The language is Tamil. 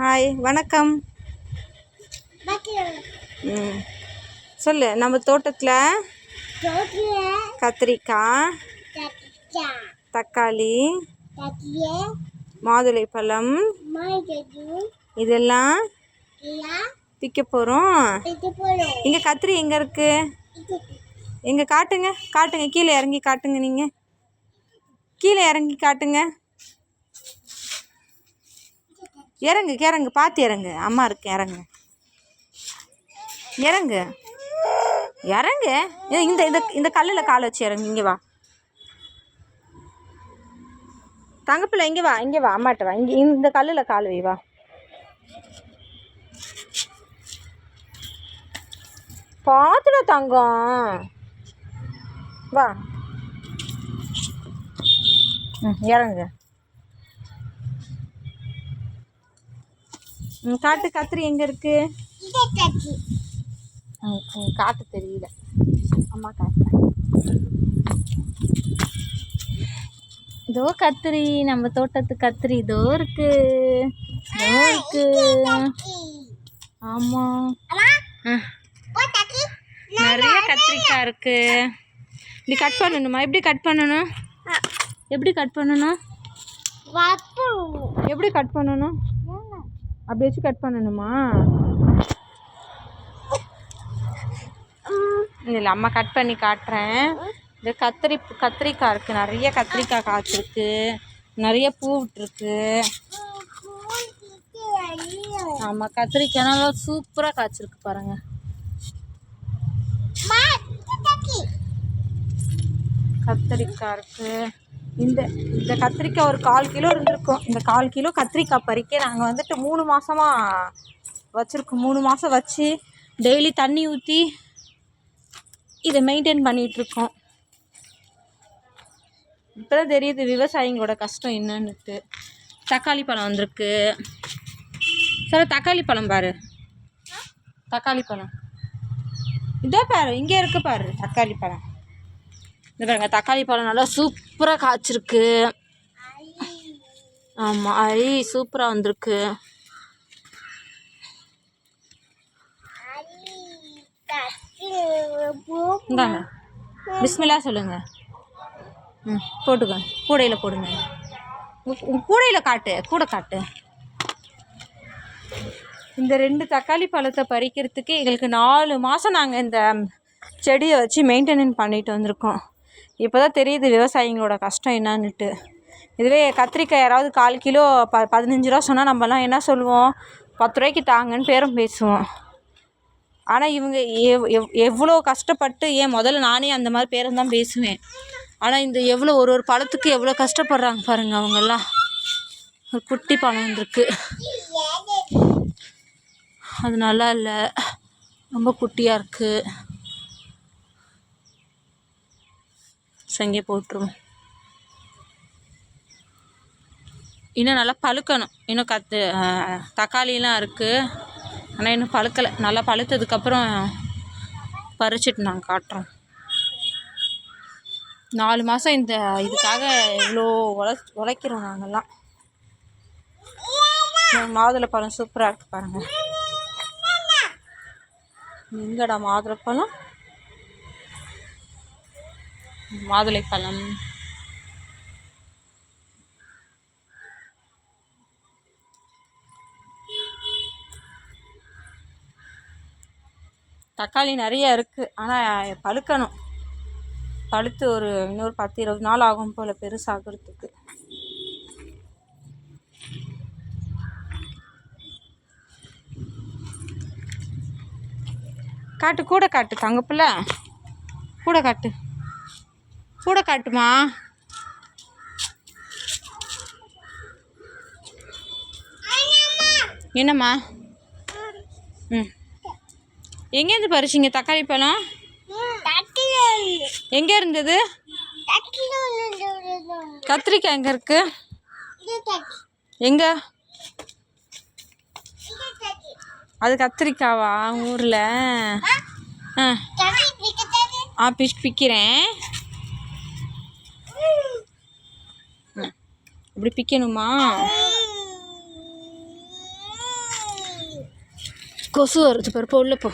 ஹாய், வணக்கம். சொல்லு. நம்ம தோட்டத்தில் கத்திரிக்காய், தக்காளி, மாதுளை பழம் இதெல்லாம் பிக்க போகிறோம். இங்கே கத்திரி எங்கே இருக்கு? எங்கே காட்டுங்க, காட்டுங்க. கீழே இறங்கி காட்டுங்க. நீங்கள் கீழே இறங்கி காட்டுங்க. இறங்கு இறங்கு, பார்த்து இறங்கு. அம்மா இருக்கு, இறங்கு இறங்கு இறங்கு. இந்த இந்த இந்த கல்லில் காலை வச்சு இறங்கு. இங்கே வா தங்கப்பிள்ளை, இங்கே வா, இங்கே வா, அம்மாட்ட வா. இங்கே இந்த கல்லில் கால் வை. வா. பார்த்துடா தங்கம். வா. இறங்கு. காட்டு. கத்திரி எங்கே இருக்கு? காட்டு தெரியல. அம்மா காட்டுறேன். இதோ கத்திரி, நம்ம தோட்டத்து கத்திரி இதோ இருக்கு. ஆமா, நிறைய கத்திரிக்காய் இருக்கு. இப்படி கட் பண்ணணுமா? எப்படி கட் பண்ணணும்? எப்படி கட் பண்ணணும்? எப்படி கட் பண்ணணும்? அப்படி வச்சு கட் பண்ணணுமா? இல்லை, அம்மா கட் பண்ணி காட்டுறேன். இந்த கத்திரிக்காய் இருக்குது. நிறைய கத்திரிக்காய் காய்ச்சிருக்கு. நிறைய பூ விட்டுருக்கு. ஆமாம், கத்திரிக்காய் நல்லா சூப்பராக காய்ச்சிருக்கு பாருங்க. கத்திரிக்காய் இருக்குது. இந்த இந்த கத்திரிக்காய் ஒரு 1/4 கிலோ இருந்திருக்கும். இந்த 1/4 கிலோ கத்திரிக்காய் பறிக்க நாங்கள் வந்துட்டு 3 மாதமாக வச்சுருக்கோம். 3 மாதம் வச்சு டெய்லி தண்ணி ஊற்றி இதை மெயின்டைன் பண்ணிகிட்ருக்கோம். இப்போ தான் தெரியுது விவசாயிங்களோட கஷ்டம் என்னன்னுட்டு. தக்காளி பழம் வந்திருக்கு. சார், தக்காளி பழம் பாரு. தக்காளி பழம் இதோ பாரு, இங்கே இருக்கு பாரு தக்காளி பழம். இது பாருங்க, தக்காளி பழம் நல்லா சூப்பராக காய்ச்சிருக்கு. ஆமாம், சூப்பராக வந்திருக்கு. இந்தாங்க, பிஸ்மில்லா சொல்லுங்க. போட்டுக்க. கூடையில் போடுங்க. கூடையில் காட்டு, கூட காட்டு. இந்த 2 தக்காளி பழத்தை பறிக்கிறதுக்கு எங்களுக்கு 4 மாதம் நாங்கள் இந்த செடியை வச்சு மெயின்டெனன் பண்ணிட்டு வந்திருக்கோம். இப்போ தான் தெரியுது விவசாயிங்களோட கஷ்டம் என்னான்னுட்டு. இதுவே கத்திரிக்காய் யாராவது 1/4 கிலோ 15 ரூபா சொன்னால் நம்மலாம் என்ன சொல்லுவோம்? 10 ரூபாய்க்கு தாங்கன்னு பேரம் பேசுவோம். ஆனால் இவங்க எவ்வளோ கஷ்டப்பட்டு, முதல்ல நானே அந்த மாதிரி பேரம் தான் பேசுவேன். ஆனால் இந்த எவ்வளோ ஒரு பழத்துக்கு எவ்வளோ கஷ்டப்படுறாங்க பாருங்கள் அவங்கெல்லாம். ஒரு குட்டி பழம் வந்துருக்கு. அது நல்லா இல்லை, ரொம்ப குட்டியாக இருக்குது. சங்கே போட்டுருவோம். இன்னும் நல்லா பழுக்கணும். இன்னும் தக்காளிலாம் இருக்குது, ஆனால் இன்னும் பழுக்கலை. நல்லா பழுத்ததுக்கப்புறம் பறிச்சுட்டு நாங்கள் காட்டுறோம். 4 மாதம் இந்த இதுக்காக இவ்வளோ உழைக்கிறோம் நாங்கள்லாம். மாதுளை பழம் சூப்பராக இருக்குது பாருங்கள். எங்கடா மாதுளை பழம்? மாதுளை பழம். தக்காளி நிறைய இருக்குது, ஆனால் பழுக்கணும். பழுத்து இன்னொரு 10-20 நாள் ஆகும் போல் பெருசாகிறதுக்கு. காட்டு, கூட காட்டு தங்கப்பிள்ள. கூட காட்டு, கூட காட்டுமா. என்னம்மா? எங்கேருந்து பறிச்சிங்க தக்காளி பழம்? எங்கே இருந்தது? கத்திரிக்காய் எங்கே இருக்கு? எங்கே? அது கத்திரிக்காவா ஊரில்? பிக்கிறேன். இப்படி பிக்கணுமா? கொசு வருது பாரு, உள்ள போ.